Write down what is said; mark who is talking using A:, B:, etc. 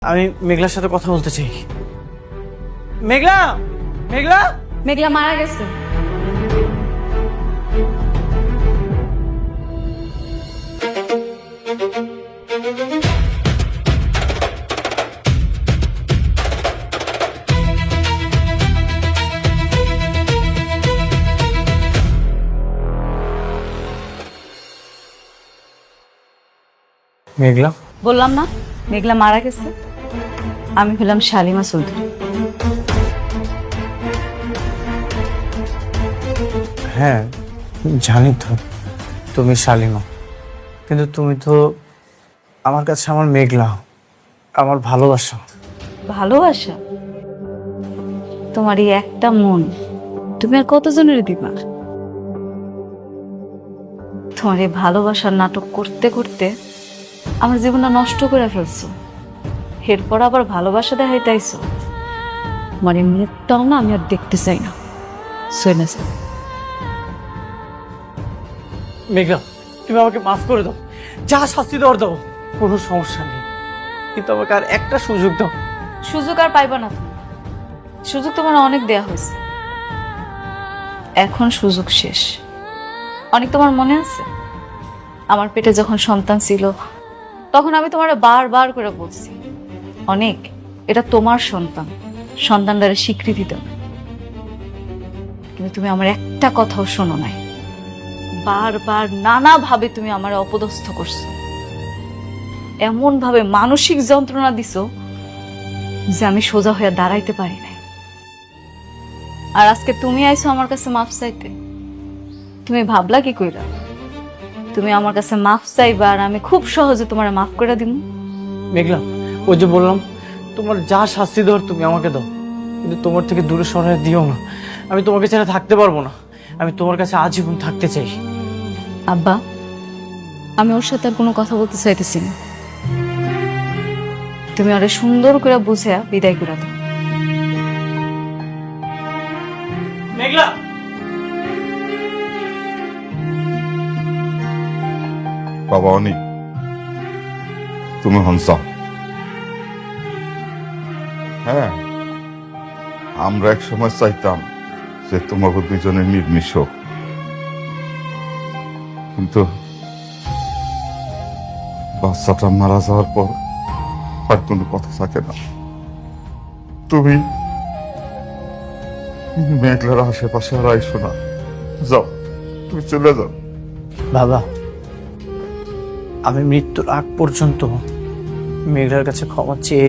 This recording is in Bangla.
A: আমি মেঘলার সাথে কথা বলতে চাই। মেঘলা, মেঘলা,
B: মেঘলা মারা গেছে।
A: মেঘলা,
B: বললাম না মেঘলা মারা গেছে। আমি হলাম শালিমা চৌধুরী।
A: হ্যাঁ জানি তো তুমি শালিমা, কিন্তু তুমি তো আমার কাছে আমার মেঘলা, আমার ভালোবাসা।
B: ভালোবাসা? তোমার এই একটা মন তুমি আর কতজনের দিবা? তোমার এই ভালোবাসার নাটক করতে করতে আমার জীবনটা নষ্ট করে ফেলছো। এরপর আবার ভালোবাসা দেখাইতেইছো। আমার এই মুখটাও না আমি আর দেখতে চাই না। সইনা যাও।
A: মেঘলা, তুমি আমাকে মাফ করে দাও, যা শাস্তি দেওয়ার দাও, কোনো সমস্যা নেই, কিন্তু আমাকে আর একটা সুযোগ দাও।
B: সুযোগ আর পাইবা না তুমি। সুযোগ তোমার অনেক দেয়া হয়েছে, এখন সুযোগ শেষ। অনেক তোমার মনে আছে আমার পেটে যখন সন্তান ছিল তখন আমি তোমার বারবার করে বলছি, অনেক এটা তোমার সন্তান, সন্তানটারে স্বীকৃতি দাও। কিন্তু তুমি আমার একটা কথাও শোনো নাই। বারবার নানাভাবে তুমি আমার অপদস্থ করছো, এমন ভাবে মানসিক যন্ত্রণা দিছো যে আমি সোজা হয়ে দাঁড়াইতে পারি নাই। আর আজকে তুমি আইছো আমার কাছে মাফ চাইতে। তুমি ভাবলা কি কইরা তুমি আমার কাছে মাফ চাইবা আর আমি খুব সহজে তোমার মাফ করে দিব?
A: মেঘলা, ওই যে বললাম, তোমার যা শাস্তি দেওয়ার তুমি আমাকে দাও, কিন্তু তোমার থেকে দূরে সরাই দিও না। আমি তোমাকে ছাড়া থাকতে পারবো না, আমি তোমার কাছে আজীবন থাকতে চাই।
B: আব্বা, আমি ওর সাথে আর কোনো কথা বলতে চাইতেছি না। তুমি ওরে সুন্দর করে বুঝে বিদায় করে দাও।
A: মেঘলা,
C: বাবা অনি, তুমি হনসা। হ্যাঁ, আমরা এক সময় চাইতাম যে তোমাকে দুজনে নির্মিষ হোক, কিন্তু বাচ্চাটা মারা যাওয়ার পর আর কোনো কথা থাকে না। তুমি মেঘলার আশেপাশে আর আইসো না, যাও, তুমি চলে যাও।
A: বাবা, আমি মৃত্যুর আগ পর্যন্ত মেঘলার কাছে ক্ষমা চেয়ে